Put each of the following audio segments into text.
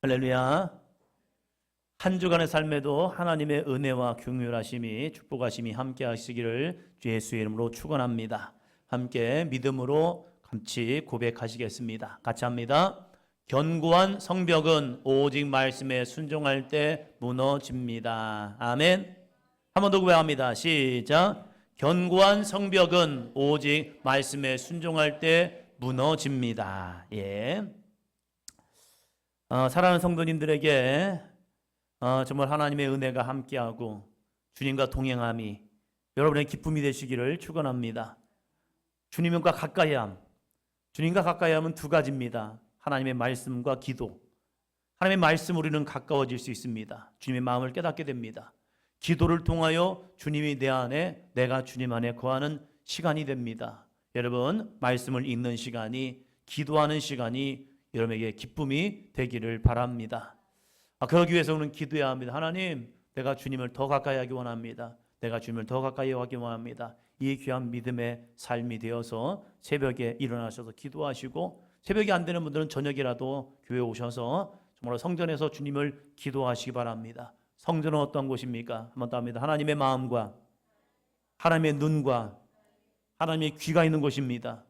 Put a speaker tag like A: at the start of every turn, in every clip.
A: 할렐루야. 한 주간의 삶에도 하나님의 은혜와 긍휼하심이 축복하심이 함께 하시기를 주 예수의 이름으로 축원합니다. 함께 믿음으로 같이 고백하시겠습니다. 같이 합니다. 견고한 성벽은 오직 말씀에 순종할 때 무너집니다. 아멘. 한 번 더 고백합니다. 시작. 견고한 성벽은 오직 말씀에 순종할 때 무너집니다. 예. 사랑하는 성도님들에게 정말 하나님의 은혜가 함께하고 주님과 동행함이 여러분의 기쁨이 되시기를 축원합니다. 주님과 가까이함, 주님과 가까이함은 두 가지입니다. 하나님의 말씀과 기도. 하나님의 말씀 우리는 가까워질 수 있습니다. 주님의 마음을 깨닫게 됩니다. 기도를 통하여 주님이 내 안에, 내가 주님 안에 거하는 시간이 됩니다. 여러분, 말씀을 읽는 시간이, 기도하는 시간이 여러분에게 기쁨이 되기를 바랍니다. 그러기 위해서 우리는 기도해야 합니다. 하나님, 내가 주님을 더 가까이 하기 원합니다. 내가 주님을 더 가까이 하기 원합니다. 이 귀한 믿음의 삶이 되어서 새벽에 일어나셔서 기도하시고, 새벽이 안 되는 분들은 저녁이라도 교회에 오셔서 정말 성전에서 주님을 기도하시기 바랍니다. 성전은 어떤 곳입니까? 한번 더 합니다. 하나님의 마음과 하나님의 눈과 하나님의 귀가 있는 곳입니다.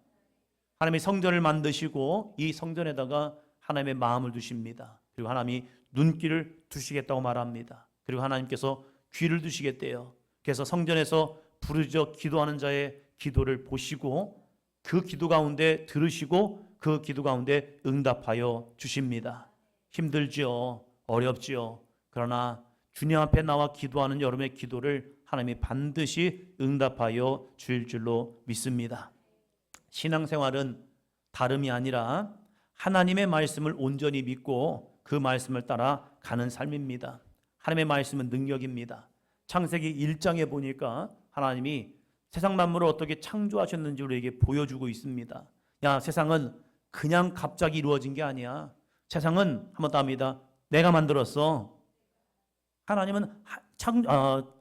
A: 하나님의 성전을 만드시고 이 성전에다가 하나님의 마음을 두십니다. 그리고 하나님이 눈길을 두시겠다고 말합니다. 그리고 하나님께서 귀를 두시겠대요. 그래서 성전에서 부르짖어 기도하는 자의 기도를 보시고 그 기도 가운데 들으시고 그 기도 가운데 응답하여 주십니다. 힘들지요. 어렵지요. 그러나 주님 앞에 나와 기도하는 여러분의 기도를 하나님이 반드시 응답하여 주실 줄로 믿습니다. 신앙생활은 다름이 아니라 하나님의 말씀을 온전히 믿고 그 말씀을 따라 가는 삶입니다. 하나님의 말씀은 능력입니다. 창세기 1장에 보니까 하나님이 세상 만물을 어떻게 창조하셨는지 우리에게 보여주고 있습니다. 야, 세상은 그냥 갑자기 이루어진 게 아니야. 세상은 한번 더 합니다. 내가 만들었어. 하나님은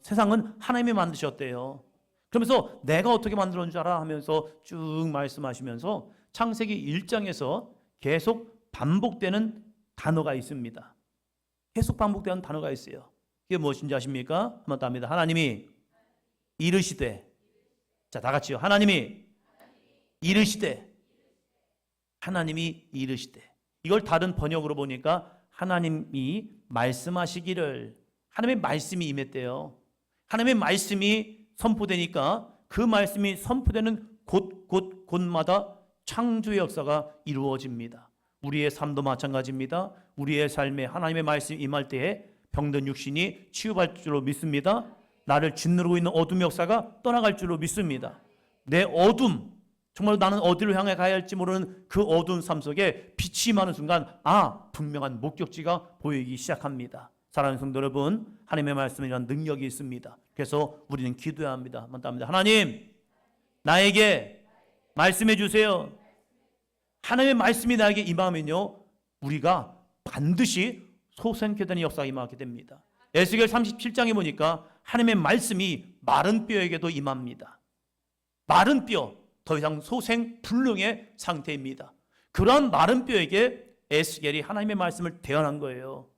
A: 세상은 하나님이 만드셨대요. 그러면서 내가 어떻게 만들었는 줄 알아? 하면서 쭉 말씀하시면서 창세기 1장에서 계속 반복되는 단어가 있습니다. 계속 반복되는 단어가 있어요. 이게 무엇인지 아십니까? 한번 더 합니다. 하나님이 이르시되, 자, 다 같이요. 하나님이 이르시되, 하나님이 이르시되. 이걸 다른 번역으로 보니까 하나님이 말씀하시기를, 하나님의 말씀이 임했대요. 하나님의 말씀이 선포되니까 그 말씀이 선포되는 곳마다 창조의 역사가 이루어집니다. 우리의 삶도 마찬가지입니다. 우리의 삶에 하나님의 말씀이 임할 때에 병든 육신이 치유받을 줄로 믿습니다. 나를 짓누르고 있는 어둠의 역사가 떠나갈 줄로 믿습니다. 내 어둠, 정말 나는 어디로 향해 가야 할지 모르는 그 어두운 삶 속에 빛이 임하는 순간 분명한 목적지가 보이기 시작합니다. 사랑하는 성도 여러분, 하나님의 말씀이란 능력이 있습니다. 그래서 우리는 기도해야 합니다. 하나님, 나에게 말씀해 주세요. 하나님의 말씀이 나에게 임하면요, 우리가 반드시 소생케 되는 역사가 임하게 됩니다. 에스겔 37장에 보니까 하나님의 말씀이 마른 뼈에게도 임합니다. 마른 뼈, 더 이상 소생불능의 상태입니다. 그러한 마른 뼈에게 에스겔이 하나님의 말씀을 대언한 거예요.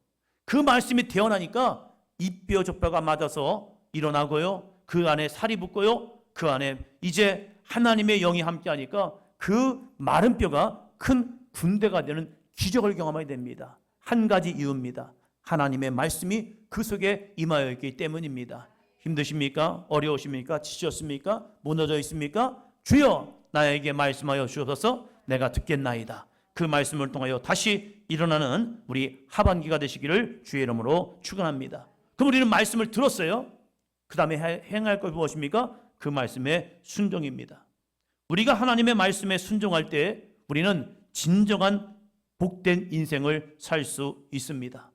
A: 그 말씀이 대언하니까 이 뼈 저 뼈가 맞아서 일어나고요, 그 안에 살이 붙고요, 그 안에 이제 하나님의 영이 함께하니까 그 마른 뼈가 큰 군대가 되는 기적을 경험하게 됩니다. 한 가지 이유입니다. 하나님의 말씀이 그 속에 임하여 있기 때문입니다. 힘드십니까? 어려우십니까? 지쳤습니까? 무너져 있습니까? 주여, 나에게 말씀하여 주옵소서. 내가 듣겠나이다. 그 말씀을 통하여 다시 일어나는 우리 하반기가 되시기를 주의 이름으로 축원합니다. 그럼 우리는 말씀을 들었어요. 그 다음에 행할 것이 무엇입니까? 그 말씀의 순종입니다. 우리가 하나님의 말씀에 순종할 때 우리는 진정한 복된 인생을 살 수 있습니다.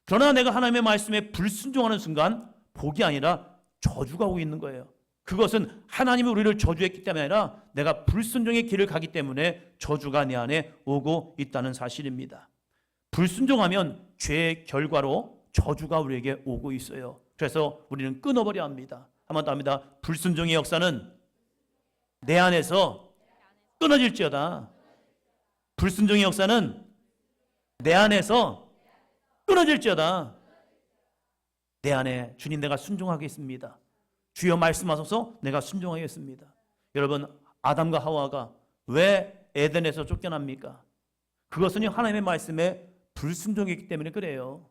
A: 그러나 내가 하나님의 말씀에 불순종하는 순간 복이 아니라 저주가 오고 있는 거예요. 그것은 하나님이 우리를 저주했기 때문에 아니라 내가 불순종의 길을 가기 때문에 저주가 내 안에 오고 있다는 사실입니다. 불순종하면 죄의 결과로 저주가 우리에게 오고 있어요. 그래서 우리는 끊어버려야 합니다. 한번 더 합니다. 불순종의 역사는 내 안에서 끊어질지어다. 불순종의 역사는 내 안에서 끊어질지어다. 내 안에 주님 내가 순종하겠습니다. 주여 말씀하소서 내가 순종하겠습니다. 여러분, 아담과 하와가 왜 에덴에서 쫓겨납니까? 그것은 하나님의 말씀에 불순종했기 때문에 그래요.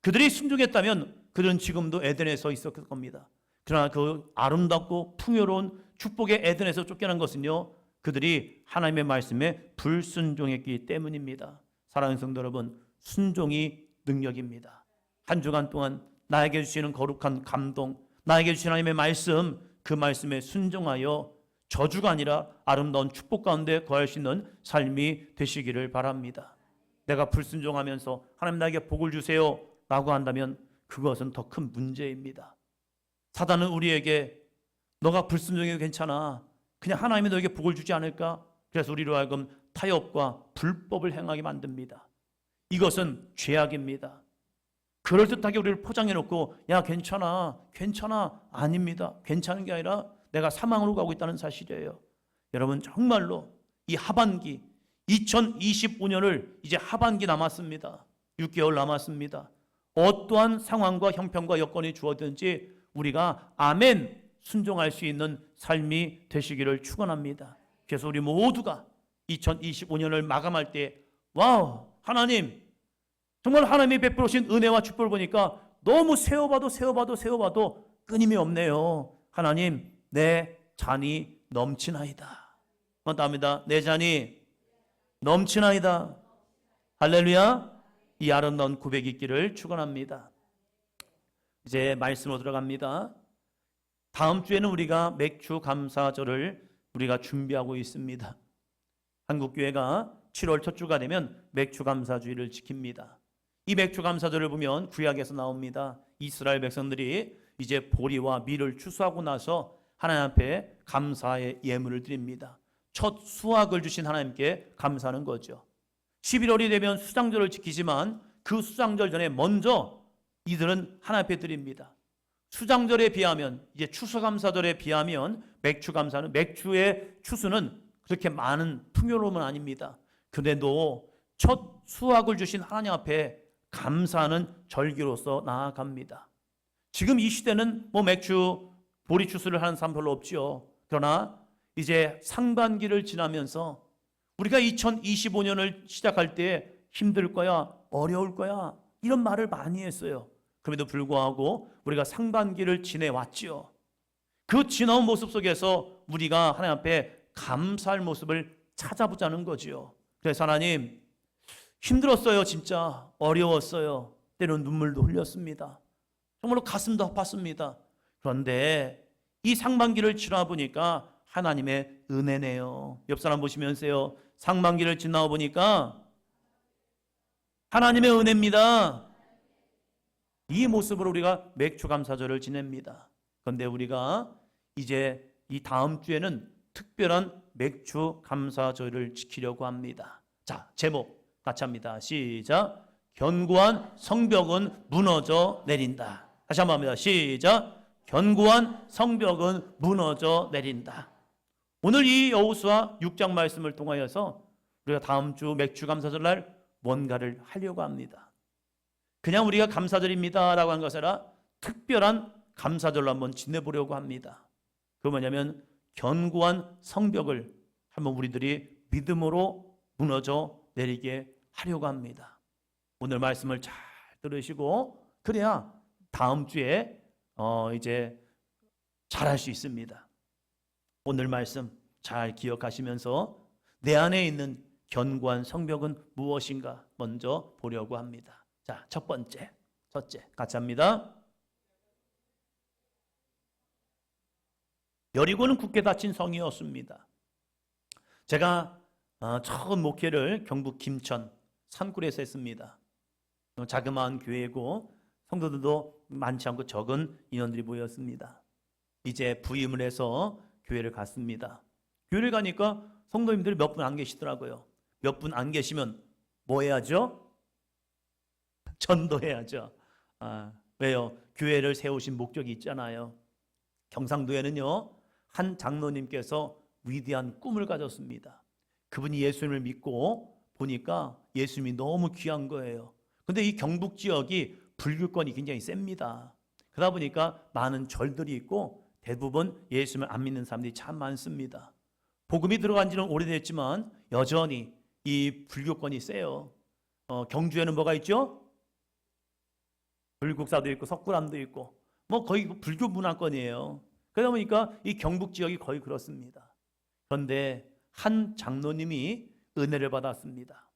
A: 그들이 순종했다면 그들은 지금도 에덴에서 있었을 겁니다. 그러나 그 아름답고 풍요로운 축복의 에덴에서 쫓겨난 것은요, 그들이 하나님의 말씀에 불순종했기 때문입니다. 사랑하는 성도 여러분, 순종이 능력입니다. 한 주간 동안 나에게 주시는 거룩한 감동, 나에게 주신 하나님의 말씀, 그 말씀에 순종하여 저주가 아니라 아름다운 축복 가운데 거할 수 있는 삶이 되시기를 바랍니다. 내가 불순종하면서 하나님 나에게 복을 주세요 라고 한다면 그것은 더 큰 문제입니다. 사단은 우리에게 너가 불순종해도 괜찮아, 그냥 하나님이 너에게 복을 주지 않을까? 그래서 우리로 하여금 타협과 불법을 행하게 만듭니다. 이것은 죄악입니다. 그럴듯하게 우리를 포장해놓고 야 괜찮아 괜찮아, 아닙니다. 괜찮은 게 아니라 내가 사망으로 가고 있다는 사실이에요. 여러분, 정말로 이 하반기 2025년을 이제 하반기 남았습니다. 6개월 남았습니다. 어떠한 상황과 형편과 여건이 주어든지 우리가 아멘 순종할 수 있는 삶이 되시기를 축원합니다. 그래서 우리 모두가 2025년을 마감할 때 와우, 하나님 정말 하나님이 베풀으신 은혜와 축복을 보니까 너무 세어봐도 끊임이 없네요. 하나님, 내 잔이 넘치나이다. 감사합니다. 내 잔이 넘치나이다. 할렐루야. 이 아름다운 고백이 있기를 축원합니다. 이제 말씀으로 들어갑니다. 다음 주에는 우리가 맥주 감사절을 우리가 준비하고 있습니다. 한국교회가 7월 첫 주가 되면 맥주 감사주의를 지킵니다. 이 맥주 감사절을 보면 구약에서 나옵니다. 이스라엘 백성들이 이제 보리와 밀을 추수하고 나서 하나님 앞에 감사의 예물을 드립니다. 첫 수확을 주신 하나님께 감사하는 거죠. 11월이 되면 수장절을 지키지만 그 수장절 전에 먼저 이들은 하나님 앞에 드립니다. 수장절에 비하면, 이제 추수감사절에 비하면 맥주감사는, 맥주의 추수는 그렇게 많은 풍요로움은 아닙니다. 그래도 첫 수확을 주신 하나님 앞에 감사하는 절기로서 나아갑니다. 지금 이 시대는 맥주, 보리 추수를 하는 사람 별로 없지요. 그러나 이제 상반기를 지나면서 우리가 2025년을 시작할 때 힘들 거야, 어려울 거야, 이런 말을 많이 했어요. 그럼에도 불구하고 우리가 상반기를 지내왔지요. 그 지나온 모습 속에서 우리가 하나님 앞에 감사할 모습을 찾아보자는 거지요. 그래서 하나님, 힘들었어요. 진짜 어려웠어요. 때로는 눈물도 흘렸습니다. 정말로 가슴도 아팠습니다. 그런데 이 상반기를 지나 보니까 하나님의 은혜네요. 옆 사람 보시면서요, 상반기를 지나 보니까 하나님의 은혜입니다. 이 모습으로 우리가 맥주 감사절을 지냅니다. 그런데 우리가 이제 이 다음 주에는 특별한 맥주 감사절을 지키려고 합니다. 자, 제목 같이 합니다. 시작. 견고한 성벽은 무너져 내린다. 다시 한번 합니다. 시작. 견고한 성벽은 무너져 내린다. 오늘 이 여호수아 6장 말씀을 통하여서 우리가 다음 주 맥주 감사절 날 뭔가를 하려고 합니다. 그냥 우리가 감사드립니다 라고 한 것이 아니라 특별한 감사절로 한번 지내보려고 합니다. 그게 뭐냐면 견고한 성벽을 한번 우리들이 믿음으로 무너져 내리게 하려고 합니다. 오늘 말씀을 잘 들으시고 그래야 다음 주에 이제 잘할 수 있습니다. 오늘 말씀 잘 기억하시면서 내 안에 있는 견고한 성벽은 무엇인가 먼저 보려고 합니다. 자, 첫째 같이 합니다. 여리고는 굳게 닫힌 성이었습니다. 제가 처음 목회를 경북 김천 산굴에서 했습니다. 자그마한 교회고 성도들도 많지 않고 적은 인원들이 모였습니다. 이제 부임을 해서 교회를 갔습니다. 교회를 가니까 성도님들이 몇 분 안 계시더라고요. 몇 분 안 계시면 뭐 해야죠? 전도해야죠. 왜요? 교회를 세우신 목적이 있잖아요. 경상도에는요, 한 장로님께서 위대한 꿈을 가졌습니다. 그분이 예수님을 믿고 보니까 예수님이 너무 귀한 거예요. 근데 이 경북 지역이 불교권이 굉장히 셉니다. 그러다 보니까 많은 절들이 있고 대부분 예수님을 안 믿는 사람들이 참 많습니다. 복음이 들어간 지는 오래됐지만 여전히 이 불교권이 세요. 경주에는 뭐가 있죠? 불국사도 있고 석굴암도 있고 뭐 거의 불교 문화권이에요. 그러다 보니까 이 경북 지역이 거의 그렇습니다. 그런데 한 장로님이 은혜를 받았습니다.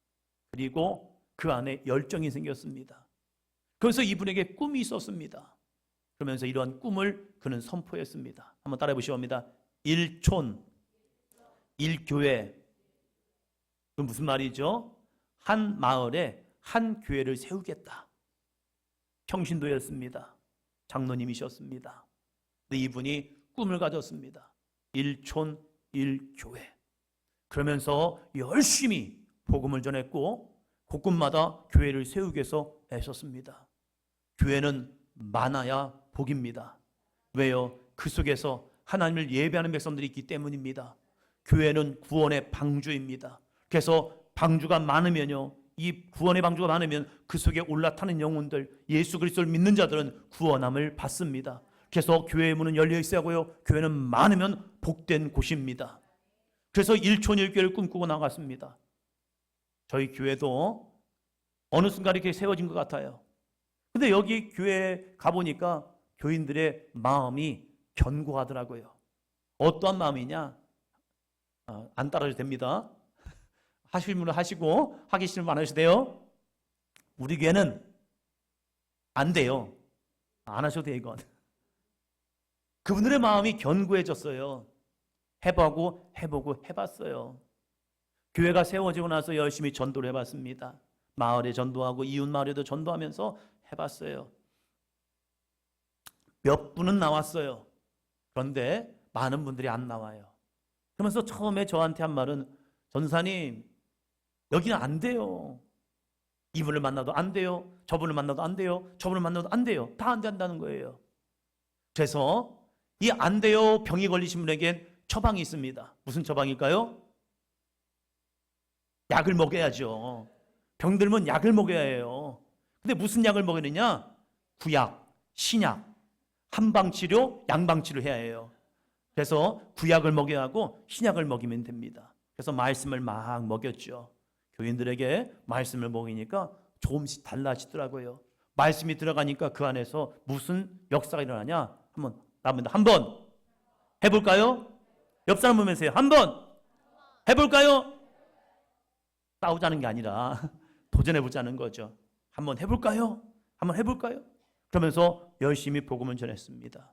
A: 그리고 그 안에 열정이 생겼습니다. 그래서 이분에게 꿈이 있었습니다. 그러면서 이러한 꿈을 그는 선포했습니다. 한번 따라해 보시기 바랍니다. 일촌, 일교회. 그 무슨 말이죠? 한 마을에 한 교회를 세우겠다. 평신도였습니다. 장로님이셨습니다. 근데 이분이 꿈을 가졌습니다. 일촌, 일교회. 그러면서 열심히 복음을 전했고 곳곳마다 교회를 세우기 위해서 애썼습니다. 교회는 많아야 복입니다. 왜요? 그 속에서 하나님을 예배하는 백성들이 있기 때문입니다. 교회는 구원의 방주입니다. 그래서 방주가 많으면요, 이 구원의 방주가 많으면 그 속에 올라타는 영혼들, 예수 그리스도를 믿는 자들은 구원함을 받습니다. 그래서 교회의 문은 열려 있어야 하고요, 교회는 많으면 복된 곳입니다. 그래서 일촌일교회를 꿈꾸고 나갔습니다. 저희 교회도 어느 순간 이렇게 세워진 것 같아요. 근데 여기 교회에 가보니까 교인들의 마음이 견고하더라고요. 어떠한 마음이냐? 안 따라줘도 됩니다. 하실 분은 하시고 하기 싫으면 안 하셔도 돼요. 우리 교회는 안 돼요. 안 하셔도 돼요, 이건. 그분들의 마음이 견고해졌어요. 해보고 해봤어요. 교회가 세워지고 나서 열심히 전도를 해봤습니다. 마을에 전도하고 이웃 마을에도 전도하면서 해봤어요. 몇 분은 나왔어요. 그런데 많은 분들이 안 나와요. 그러면서 처음에 저한테 한 말은, 전사님, 여기는 안 돼요. 이분을 만나도 안 돼요. 저분을 만나도 안 돼요. 저분을 만나도 안 돼요. 다 안 된다는 거예요. 그래서 이 안 돼요 병이 걸리신 분에겐 처방이 있습니다. 무슨 처방일까요? 약을 먹여야죠. 병들면 약을 먹여야 해요. 근데 무슨 약을 먹이느냐? 구약, 신약, 한방치료, 양방치료 해야 해요. 그래서 구약을 먹여야 하고 신약을 먹이면 됩니다. 그래서 말씀을 막 먹였죠. 교인들에게 말씀을 먹이니까 조금씩 달라지더라고요. 말씀이 들어가니까 그 안에서 무슨 역사가 일어나냐? 한번 해볼까요? 옆 사람 보면서요. 한번 해볼까요? 싸우자는 게 아니라 도전해보자는 거죠. 한번 해볼까요? 한번 해볼까요? 그러면서 열심히 복음을 전했습니다.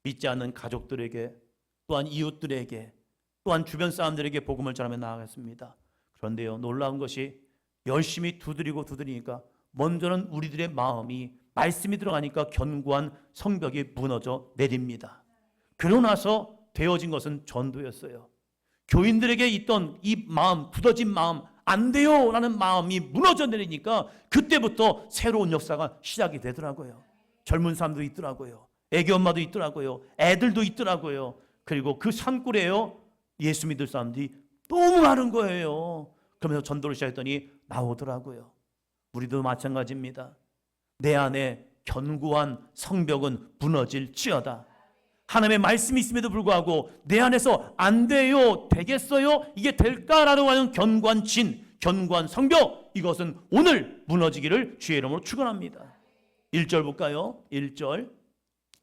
A: 믿지 않는 가족들에게, 또한 이웃들에게, 또한 주변 사람들에게 복음을 전하며 나아갔습니다. 그런데요, 놀라운 것이 열심히 두드리니까 먼저는 우리들의 마음이 말씀이 들어가니까 견고한 성벽이 무너져 내립니다. 그러고 나서 되어진 것은 전도였어요. 교인들에게 있던 이 마음, 굳어진 마음, 안 돼요 라는 마음이 무너져 내리니까 그때부터 새로운 역사가 시작이 되더라고요. 젊은 사람도 있더라고요. 애기 엄마도 있더라고요. 애들도 있더라고요. 그리고 그 산골에요, 예수 믿을 사람들이 너무 많은 거예요. 그러면서 전도를 시작했더니 나오더라고요. 우리도 마찬가지입니다. 내 안에 견고한 성벽은 무너질지어다. 하나님의 말씀이 있음에도 불구하고 내 안에서 안 돼요, 되겠어요, 이게 될까라고 하는 견고한 견고한 성벽, 이것은 오늘 무너지기를 주의 이름으로 축원합니다. 1절 볼까요? 1절.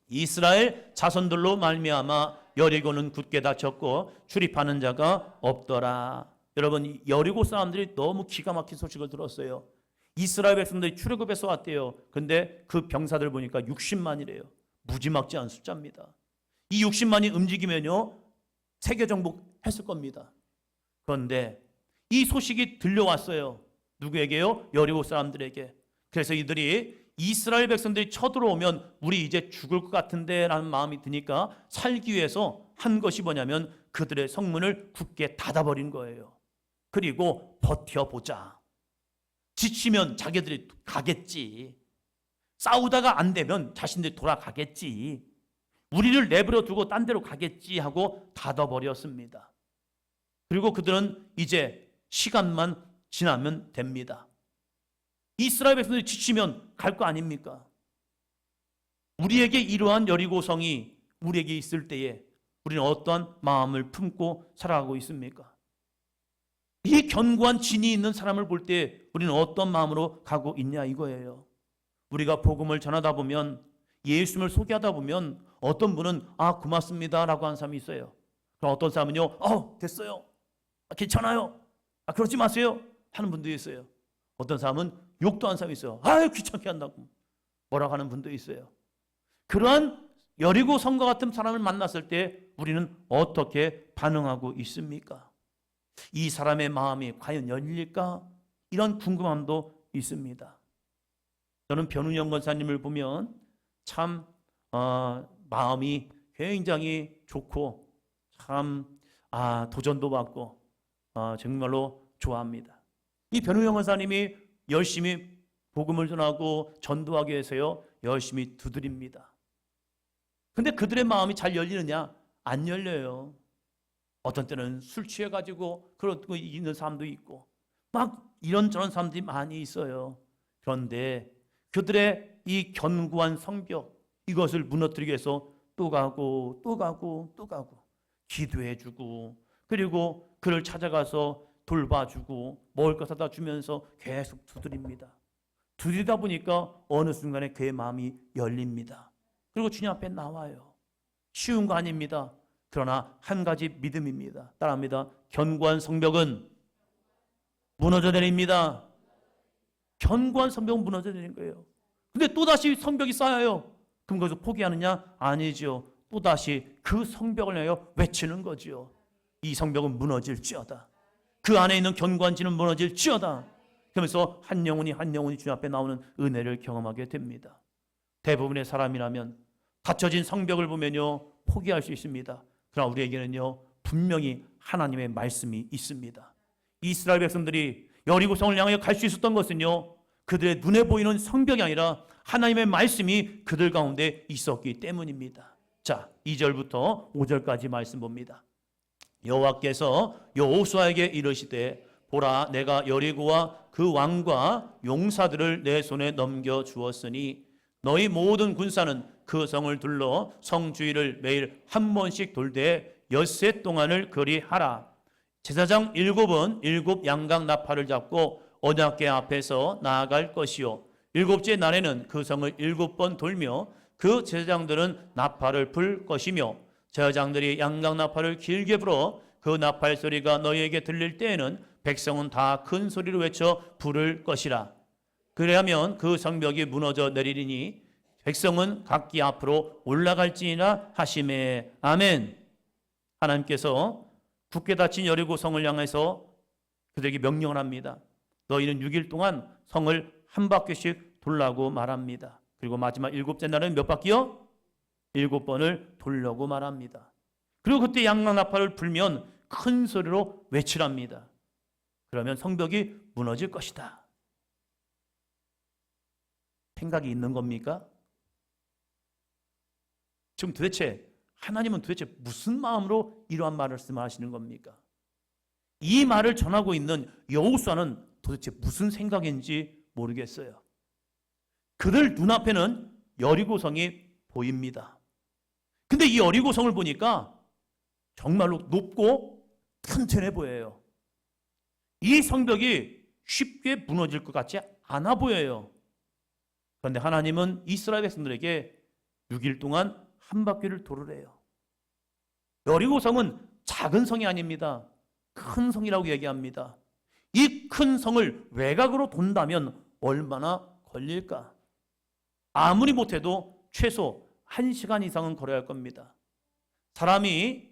A: 이스라엘 자손들로 말미암아 여리고는 굳게 닫혔고 출입하는 자가 없더라. 여러분, 여리고 사람들이 너무 기가 막힌 소식을 들었어요. 이스라엘 백성들이 출애굽에서 왔대요. 근데 그 병사들 보니까 60만이래요. 무지막지한 숫자입니다. 이 60만이 움직이면요, 세계 정복했을 겁니다. 그런데 이 소식이 들려왔어요. 누구에게요? 여리고 사람들에게. 그래서 이들이 이스라엘 백성들이 쳐들어오면 우리 이제 죽을 것 같은데 라는 마음이 드니까 살기 위해서 한 것이 뭐냐면 그들의 성문을 굳게 닫아버린 거예요. 그리고 버텨보자. 지치면 자기들이 가겠지. 싸우다가 안 되면 자신들이 돌아가겠지. 우리를 내버려 두고 딴 데로 가겠지 하고 닫아버렸습니다. 그리고 그들은 이제 시간만 지나면 됩니다. 이스라엘 백성들이 지치면 갈 거 아닙니까? 우리에게 이러한 여리고성이 우리에게 있을 때에 우리는 어떠한 마음을 품고 살아가고 있습니까? 이 견고한 진이 있는 사람을 볼 때 우리는 어떤 마음으로 가고 있냐 이거예요. 우리가 복음을 전하다 보면, 예수님을 소개하다 보면 어떤 분은 고맙습니다 라고 하는 사람이 있어요. 그럼 어떤 사람은요, 됐어요, 괜찮아요, 그러지 마세요 하는 분도 있어요. 어떤 사람은 욕도 하는 사람이 있어요. 귀찮게 한다고 뭐라고 하는 분도 있어요. 그러한 여리고 성과 같은 사람을 만났을 때 우리는 어떻게 반응하고 있습니까? 이 사람의 마음이 과연 열릴까? 이런 궁금함도 있습니다. 저는 변운영 권사님을 보면 참 마음이 굉장히 좋고 참 도전도 받고 정말로 좋아합니다. 이 변운영 권사님이 열심히 복음을 전하고 전도하기 위해서요 열심히 두드립니다. 근데 그들의 마음이 잘 열리느냐? 안 열려요. 어떤 때는 술 취해가지고 그러고 있는 사람도 있고 막 이런저런 사람들이 많이 있어요. 그런데 그들의 이 견고한 성벽, 이것을 무너뜨리기 위해서 또 가고 또 가고 또 가고 기도해주고, 그리고 그를 찾아가서 돌봐주고 먹을 것 사다 주면서 계속 두드립니다. 두드리다 보니까 어느 순간에 그의 마음이 열립니다. 그리고 주님 앞에 나와요. 쉬운 거 아닙니다. 그러나 한 가지 믿음입니다. 따라합니다. 견고한 성벽은 무너져 내립니다. 견고한 성벽은 무너져 내리는 거예요. 근데 또다시 성벽이 쌓여요. 그럼 거기서 포기하느냐? 아니죠. 또다시 그 성벽을 향하여 외치는 거죠. 이 성벽은 무너질지어다. 그 안에 있는 견고한 진은 무너질지어다. 그러면서 한 영혼이 주님 앞에 나오는 은혜를 경험하게 됩니다. 대부분의 사람이라면 닫혀진 성벽을 보면요 포기할 수 있습니다. 그러나 우리에게는요 분명히 하나님의 말씀이 있습니다. 이스라엘 백성들이 여리고성을 향하여 갈 수 있었던 것은요 그들의 눈에 보이는 성벽이 아니라 하나님의 말씀이 그들 가운데 있었기 때문입니다. 자, 2절부터 5절까지 말씀 봅니다. 여호와께서 여호수아에게 이르시되 보라, 내가 여리고와 그 왕과 용사들을 내 손에 넘겨 주었으니 너희 모든 군사는 그 성을 둘러 성 주위를 매일 한 번씩 돌되 엿새 동안을 그리하라. 제사장 7은 7 양각 나팔을 잡고 언약궤 앞에서 나아갈 것이요 7째 날에는 그 성을 7번 돌며 그 제사장들은 나팔을 불 것이며 제사장들이 양각 나팔을 길게 불어 그 나팔 소리가 너희에게 들릴 때에는 백성은 다 큰 소리로 외쳐 부를 것이라. 그래야면 그 성벽이 무너져 내리리니 백성은 각기 앞으로 올라갈지니라 하시매. 아멘. 하나님께서 굳게 닫힌 여리고성을 향해서 그들에게 명령을 합니다. 너희는 6일 동안 성을 한 바퀴씩 돌라고 말합니다. 그리고 마지막 7째 날은 몇 바퀴요? 7번을 돌려고 말합니다. 그리고 그때 양각 나팔을 불면 큰 소리로 외치랍니다. 그러면 성벽이 무너질 것이다. 생각이 있는 겁니까? 지금 도대체 하나님은 도대체 무슨 마음으로 이러한 말씀을 하시는 겁니까? 이 말을 전하고 있는 여호수아는 도대체 무슨 생각인지 모르겠어요. 그들 눈앞에는 여리고성이 보입니다. 근데 이 여리고성을 보니까 정말로 높고 튼튼해 보여요. 이 성벽이 쉽게 무너질 것 같지 않아 보여요. 그런데 하나님은 이스라엘 백성들에게 6일 동안 한 바퀴를 돌으래요. 여리고성은 작은 성이 아닙니다. 큰 성이라고 얘기합니다. 이 큰 성을 외곽으로 돈다면 얼마나 걸릴까? 아무리 못해도 최소 1시간 이상은 걸어야 할 겁니다. 사람이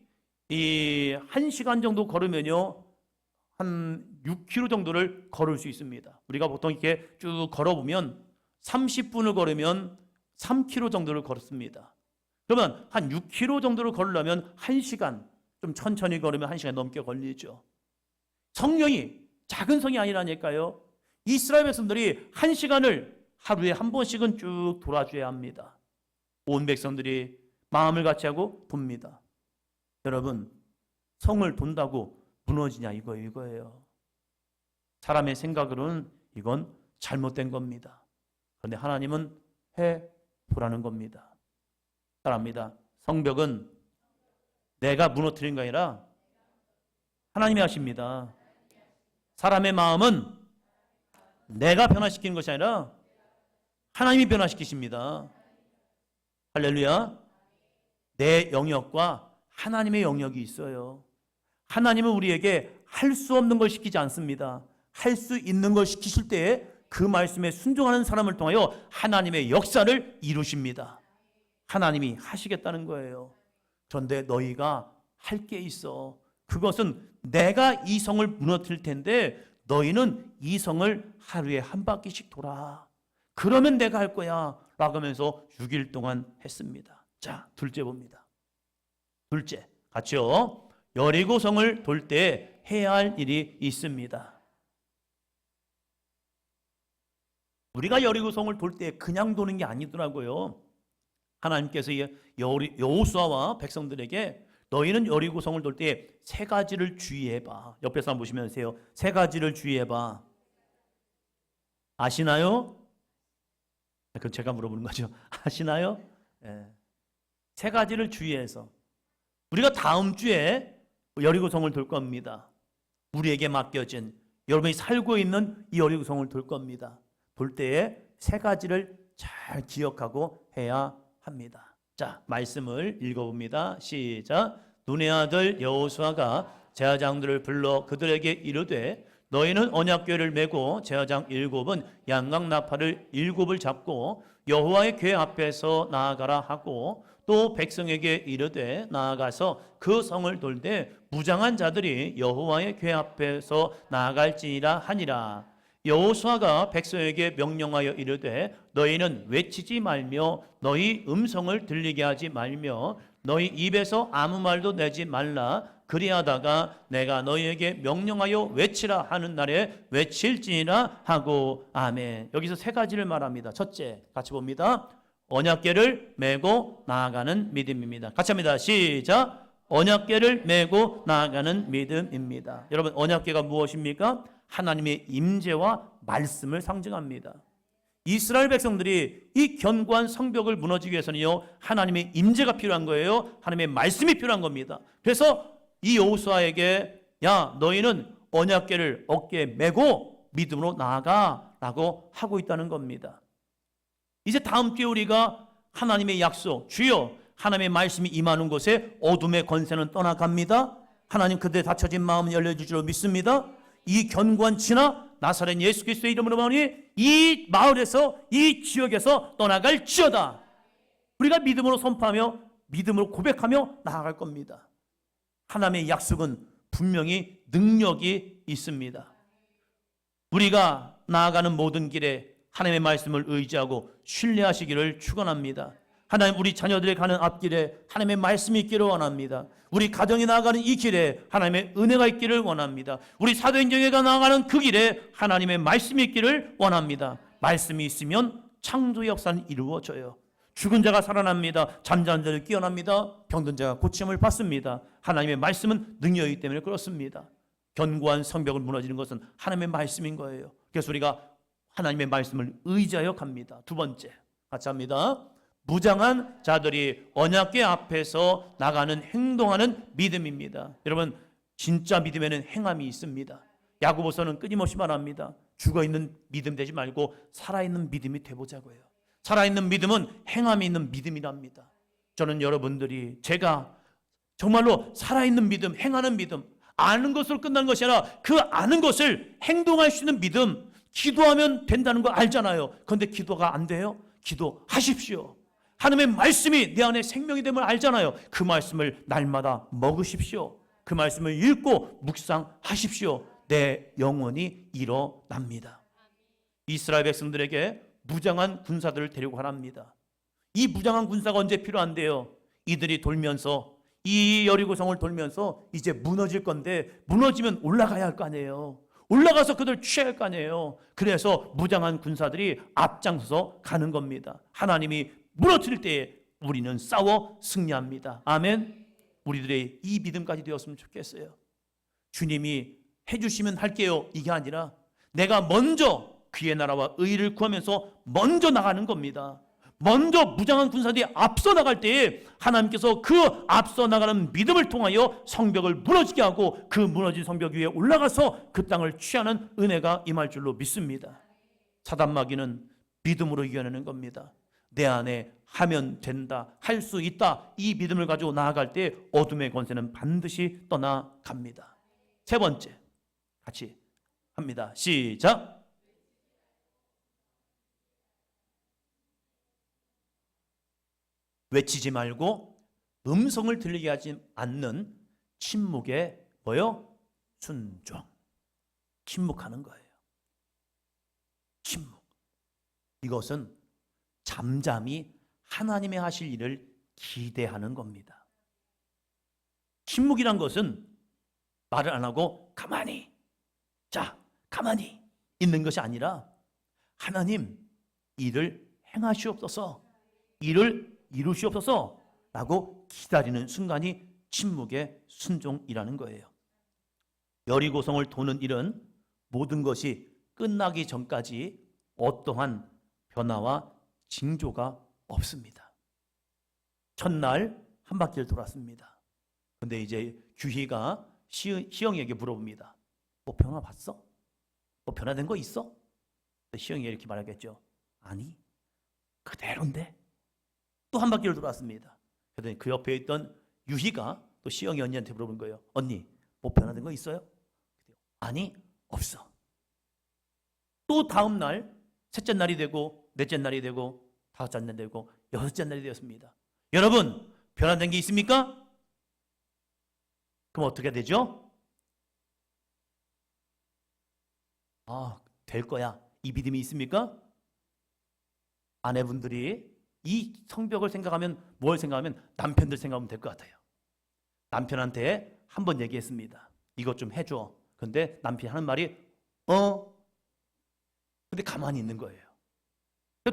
A: 이 1시간 정도 걸으면요 한 6km 정도를 걸을 수 있습니다. 우리가 보통 이렇게 쭉 걸어보면 30분을 걸으면 3km 정도를 걸습니다. 그러면 한 6km 정도를 걸으려면 1시간, 좀 천천히 걸으면 1시간 넘게 걸리죠. 성령이 작은 성이 아니라니까요. 이스라엘 백성들이 1시간을 하루에 한 번씩은 쭉 돌아줘야 합니다. 온 백성들이 마음을 같이 하고 돕니다. 여러분, 성을 돈다고 무너지냐 이거예요. 사람의 생각으로는 이건 잘못된 겁니다. 그런데 하나님은 해 보라는 겁니다. 따라합니다. 성벽은 내가 무너뜨린 게 아니라 하나님이 하십니다. 사람의 마음은 내가 변화시키는 것이 아니라 하나님이 변화시키십니다. 할렐루야. 내 영역과 하나님의 영역이 있어요. 하나님은 우리에게 할 수 없는 걸 시키지 않습니다. 할 수 있는 걸 시키실 때에 그 말씀에 순종하는 사람을 통하여 하나님의 역사를 이루십니다. 하나님이 하시겠다는 거예요. 그런데 너희가 할 게 있어. 그것은 내가 이 성을 무너뜨릴 텐데 너희는 이 성을 하루에 한 바퀴씩 돌아. 그러면 내가 할 거야 라고 하면서 6일 동안 했습니다. 자, 둘째 봅니다. 둘째, 같이요. 여리고성을 돌 때 해야 할 일이 있습니다. 우리가 여리고성을 돌 때 그냥 도는 게 아니더라고요. 하나님께서 여호수아와 백성들에게 너희는 여리고성을 돌 때 세 가지를 주의해봐. 옆에 사람 보시면서요. 세 가지를 주의해봐. 아시나요? 그건 제가 물어보는 거죠. 아시나요? 네. 세 가지를 주의해서 우리가 다음 주에 여리고성을 돌 겁니다. 우리에게 맡겨진 여러분이 살고 있는 이 여리고성을 돌 겁니다. 돌 때에 세 가지를 잘 기억하고 해야 합니다. 자, 말씀을 읽어봅니다. 시작. 눈의 아들 여호수아가 제사장들을 불러 그들에게 이르되 너희는 언약궤를 메고 제사장 7은 양각 나팔을 7을 잡고 여호와의 궤 앞에서 나아가라 하고 또 백성에게 이르되 나아가서 그 성을 돌되 무장한 자들이 여호와의 궤 앞에서 나아갈지니라 하니라. 여호수아가 백성에게 명령하여 이르되 너희는 외치지 말며 너희 음성을 들리게 하지 말며 너희 입에서 아무 말도 내지 말라. 그리하다가 내가 너희에게 명령하여 외치라 하는 날에 외칠지니라 하고. 아멘. 여기서 세 가지를 말합니다. 첫째, 같이 봅니다. 언약궤를 메고 나아가는 믿음입니다. 같이 합니다. 시작. 언약궤를 메고 나아가는 믿음입니다. 여러분, 언약궤가 무엇입니까? 하나님의 임재와 말씀을 상징합니다. 이스라엘 백성들이 이 견고한 성벽을 무너지기 위해서는요, 하나님의 임재가 필요한 거예요. 하나님의 말씀이 필요한 겁니다. 그래서 이 여호수아에게 야, 너희는 언약궤를 어깨에 메고 믿음으로 나아가라고 하고 있다는 겁니다. 이제 다음 주에 우리가 하나님의 약속, 주여 하나님의 말씀이 임하는 곳에 어둠의 권세는 떠나갑니다. 하나님 그들의 닫혀진 마음은 열려줄 줄 믿습니다. 이 견고한 진화 나사렛 예수 그리스도의 이름으로 말하니 이 마을에서 이 지역에서 떠나갈지어다. 우리가 믿음으로 선포하며 믿음으로 고백하며 나아갈 겁니다. 하나님의 약속은 분명히 능력이 있습니다. 우리가 나아가는 모든 길에 하나님의 말씀을 의지하고 신뢰하시기를 축원합니다. 하나님, 우리 자녀들이 가는 앞길에 하나님의 말씀이 있기를 원합니다. 우리 가정이 나아가는 이 길에 하나님의 은혜가 있기를 원합니다. 우리 사도행전회가 나아가는 그 길에 하나님의 말씀이 있기를 원합니다. 말씀이 있으면 창조의 역사는 이루어져요. 죽은 자가 살아납니다. 잠자는 자를 깨어납니다. 병든 자가 고침을 받습니다. 하나님의 말씀은 능력이기 때문에 그렇습니다. 견고한 성벽을 무너지는 것은 하나님의 말씀인 거예요. 그래서 우리가 하나님의 말씀을 의지하여 갑니다. 두 번째, 같이 합니다. 무장한 자들이 언약궤 앞에서 나가는 행동하는 믿음입니다. 여러분, 진짜 믿음에는 행함이 있습니다. 야고보서는 끊임없이 말합니다. 죽어있는 믿음 되지 말고 살아있는 믿음이 되보자고요. 살아있는 믿음은 행함이 있는 믿음이랍니다. 저는 여러분들이 제가 정말로 살아있는 믿음, 행하는 믿음, 아는 것으로 끝나는 것이 아니라 그 아는 것을 행동할 수 있는 믿음, 기도하면 된다는 거 알잖아요. 그런데 기도가 안 돼요? 기도하십시오. 하나님의 말씀이 내 안에 생명이 됨을 알잖아요. 그 말씀을 날마다 먹으십시오. 그 말씀을 읽고 묵상하십시오. 내 영혼이 일어납니다. 이스라엘 백성들에게 무장한 군사들을 데리고 가랍니다. 이 무장한 군사가 언제 필요한데요? 이들이 돌면서, 이 여리고성을 돌면서 이제 무너질 건데, 무너지면 올라가야 할 거 아니에요. 올라가서 그들 취할 거 아니에요. 그래서 무장한 군사들이 앞장서서 가는 겁니다. 하나님이 무너뜨릴 때에 우리는 싸워 승리합니다. 아멘. 우리들의 이 믿음까지 되었으면 좋겠어요. 주님이 해주시면 할게요, 이게 아니라 내가 먼저 그의 나라와 의를 구하면서 먼저 나가는 겁니다. 먼저 무장한 군사들이 앞서 나갈 때에 하나님께서 그 앞서 나가는 믿음을 통하여 성벽을 무너지게 하고 그 무너진 성벽 위에 올라가서 그 땅을 취하는 은혜가 임할 줄로 믿습니다. 사단마귀는 믿음으로 이겨내는 겁니다. 내 안에 하면 된다, 할 수 있다, 이 믿음을 가지고 나아갈 때 어둠의 권세는 반드시 떠나갑니다. 세 번째, 같이 합니다. 시작. 외치지 말고 음성을 들리게 하지 않는 침묵의 뭐요? 순종. 침묵하는 거예요. 침묵. 이것은 잠잠히 하나님의 하실 일을 기대하는 겁니다. 침묵이란 것은 말을 안 하고 가만히 있는 것이 아니라 하나님 일을 행하시옵소서, 일을 이루시옵소서 라고 기다리는 순간이 침묵의 순종이라는 거예요. 여리고성을 도는 일은 모든 것이 끝나기 전까지 어떠한 변화와 징조가 없습니다. 첫날 한 바퀴를 돌았습니다. 근데 이제 규희가 시영이에게 물어봅니다. 뭐 변화 봤어? 뭐 변화된 거 있어? 시영이가 이렇게 말하겠죠. 아니, 그대로인데. 또 한 바퀴를 돌았습니다. 그랬더니 그 옆에 있던 유희가 또 시영이 언니한테 물어본 거예요. 언니, 뭐 변화된 거 있어요? 아니, 없어. 또 다음 날, 셋째 날이 되고 넷째 날이 되고 다섯째 날이 되고 여섯째 날이 되었습니다. 여러분, 변화된 게 있습니까? 그럼 어떻게 되죠? 될 거야. 이 믿음이 있습니까? 아내분들이 이 성벽을 생각하면 뭘 생각하면 남편들 생각하면 될 것 같아요. 남편한테 한 번 얘기했습니다. 이것 좀 해줘. 근데 남편이 하는 말이 근데 가만히 있는 거예요.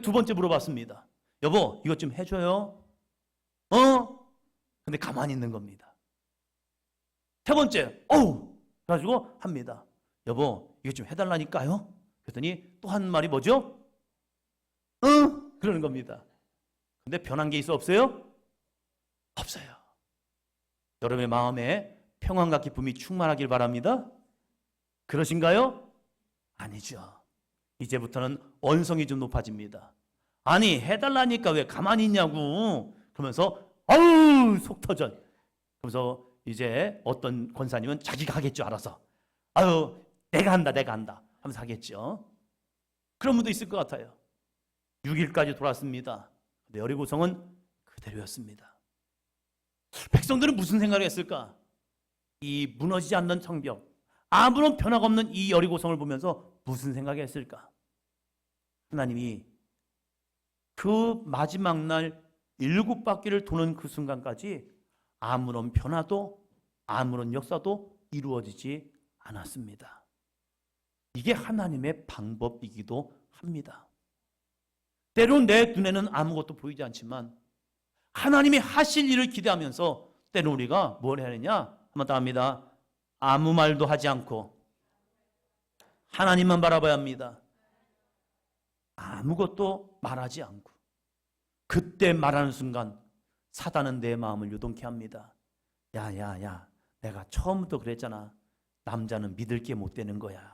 A: 두 번째 물어봤습니다. 여보, 이것 좀 해줘요. 근데 가만히 있는 겁니다. 세 번째, 그래가지고 합니다. 여보, 이것 좀 해달라니까요. 그랬더니 또 한 말이 뭐죠? 그러는 겁니다. 근데 변한 게 있어 없어요? 없어요. 여러분의 마음에 평안과 기쁨이 충만하길 바랍니다. 그러신가요? 아니죠. 이제부터는 언성이 좀 높아집니다. 아니, 해달라니까 왜 가만히 있냐고. 그러면서 속 터져. 그러면서 이제 어떤 권사님은 자기가 하겠죠, 알아서. 내가 한다 하면서 하겠죠. 그런 분도 있을 것 같아요. 6일까지 돌았습니다. 근데 여리고성은 그대로였습니다. 백성들은 무슨 생각을 했을까? 이 무너지지 않는 성벽, 아무런 변화가 없는 이 여리고성을 보면서 무슨 생각을 했을까? 하나님이 그 마지막 날 7바퀴를 도는 그 순간까지 아무런 변화도 아무런 역사도 이루어지지 않았습니다. 이게 하나님의 방법이기도 합니다. 때로는 내 눈에는 아무것도 보이지 않지만 하나님이 하실 일을 기대하면서 때로는 우리가 뭘 해야 하느냐? 한번 더 합니다. 아무 말도 하지 않고 하나님만 바라봐야 합니다. 아무것도 말하지 않고 그때 말하는 순간 사단은 내 마음을 요동케 합니다. 야, 내가 처음부터 그랬잖아. 남자는 믿을 게 못 되는 거야.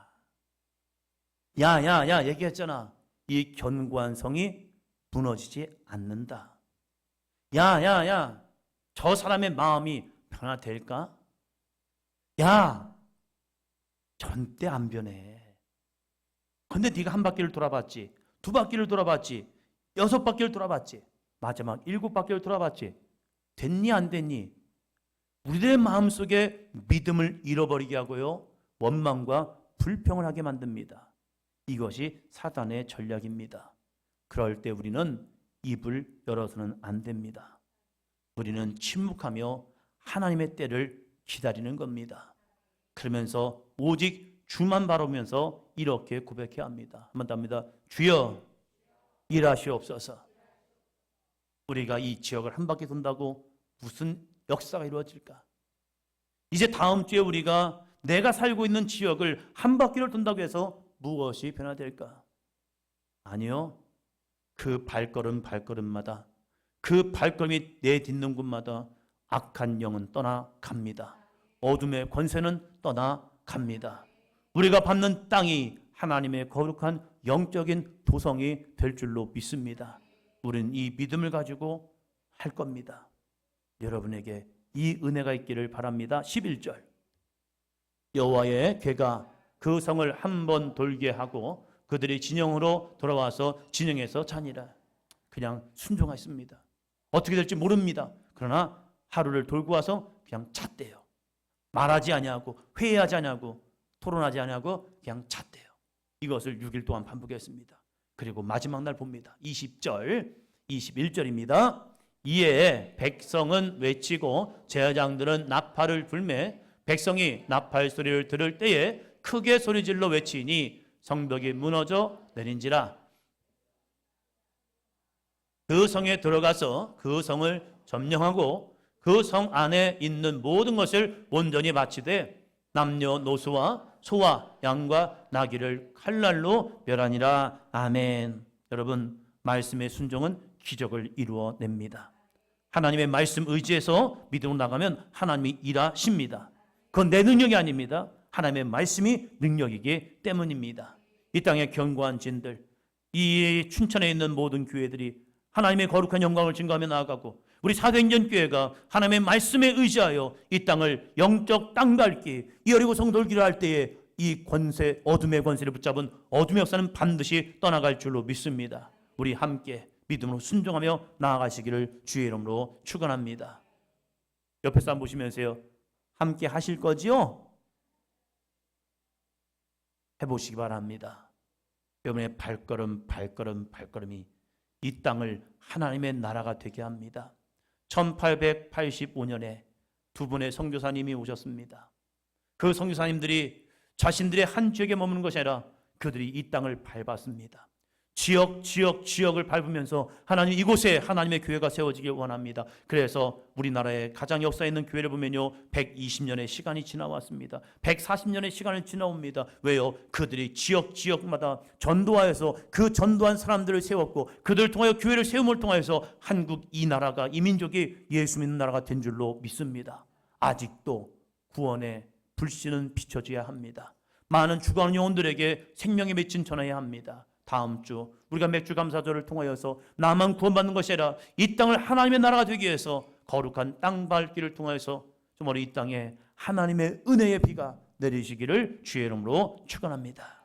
A: 야, 얘기했잖아. 이 견고한 성이 무너지지 않는다. 야, 저 사람의 마음이 변화될까? 야, 절대 안 변해. 근데 네가 한 바퀴를 돌아봤지, 두 바퀴를 돌아봤지, 6바퀴를 돌아봤지, 마지막 7바퀴를 돌아봤지. 됐니 안 됐니? 우리들의 마음속에 믿음을 잃어버리게 하고요, 원망과 불평을 하게 만듭니다. 이것이 사단의 전략입니다. 그럴 때 우리는 입을 열어서는 안 됩니다. 우리는 침묵하며 하나님의 때를 기다리는 겁니다. 그러면서 오직 주만 바라보면서 이렇게 고백해야 합니다. 한번 더 합니다. 주여 일하시옵소서. 우리가 이 지역을 한 바퀴 돈다고 무슨 역사가 이루어질까? 이제 다음 주에 우리가 내가 살고 있는 지역을 한 바퀴를 돈다고 해서 무엇이 변화될까? 아니요. 그 발걸음마다 그 발걸음이 내딛는 곳마다 악한 영은 떠나갑니다. 어둠의 권세는 떠나갑니다. 우리가 밟는 땅이 하나님의 거룩한 영적인 도성이 될 줄로 믿습니다. 우리는 이 믿음을 가지고 할 겁니다. 여러분에게 이 은혜가 있기를 바랍니다. 11절 여호와의 괴가 그 성을 한 번 돌게 하고 그들이 진영으로 돌아와서 진영에서 자니라. 그냥 순종했습니다. 어떻게 될지 모릅니다. 그러나 하루를 돌고 와서 그냥 잤대요. 말하지 아니하고 회의하지 아니하고 토론하지 아니하고 그냥 잤대요. 이것을 6일 동안 반복했습니다. 그리고 마지막 날 봅니다. 20절 21절입니다. 이에 백성은 외치고 제사장들은 나팔을 불매 백성이 나팔 소리를 들을 때에 크게 소리질러 외치니 성벽이 무너져 내린지라. 그 성에 들어가서 그 성을 점령하고 그 성 안에 있는 모든 것을 온전히 마치되 남녀노소와 소와 양과 나귀를 칼날로 멸하니라. 아멘. 여러분, 말씀의 순종은 기적을 이루어냅니다. 하나님의 말씀 의지해서 믿음으로 나가면 하나님이 일하십니다. 그건 내 능력이 아닙니다. 하나님의 말씀이 능력이기 때문입니다. 이 땅의 견고한 진들, 이 춘천에 있는 모든 교회들이 하나님의 거룩한 영광을 증거하며 나아가고 우리 사도행전교회가 하나님의 말씀에 의지하여 이 땅을 영적 땅밟기, 이 여리고 성 돌기를 할 때에 이 권세, 어둠의 권세를 붙잡은 어둠의 역사는 반드시 떠나갈 줄로 믿습니다. 우리 함께 믿음으로 순종하며 나아가시기를 주의 이름으로 축원합니다. 옆에 사람 보시면서요, 함께 하실 거지요? 해보시기 바랍니다. 여러분의 발걸음이 이 땅을 하나님의 나라가 되게 합니다. 1885년에 두 분의 선교사님이 오셨습니다. 그 선교사님들이 자신들의 한 지역에 머무는 것이 아니라 그들이 이 땅을 밟았습니다. 지역을 밟으면서 하나님, 이곳에 하나님의 교회가 세워지길 원합니다. 그래서 우리나라의 가장 역사 있는 교회를 보면요, 120년의 시간이 지나왔습니다. 140년의 시간이 지나옵니다. 왜요? 그들이 지역마다 전도하여서 그 전도한 사람들을 세웠고 그들을 통하여 교회를 세움을 통하여서 한국, 이 나라가, 이 민족이 예수 믿는 나라가 된 줄로 믿습니다. 아직도 구원의 불씨는 비춰져야 합니다. 많은 죽어가는 영혼들에게 생명의 맺힌 전해야 합니다. 다음 주 우리가 맥주 감사절을 통하여서 나만 구원받는 것이 아니라 이 땅을 하나님의 나라가 되기 위해서 거룩한 땅 밟기를 통하여서 정말 이 땅에 하나님의 은혜의 비가 내리시기를 주의 이름으로 축원합니다.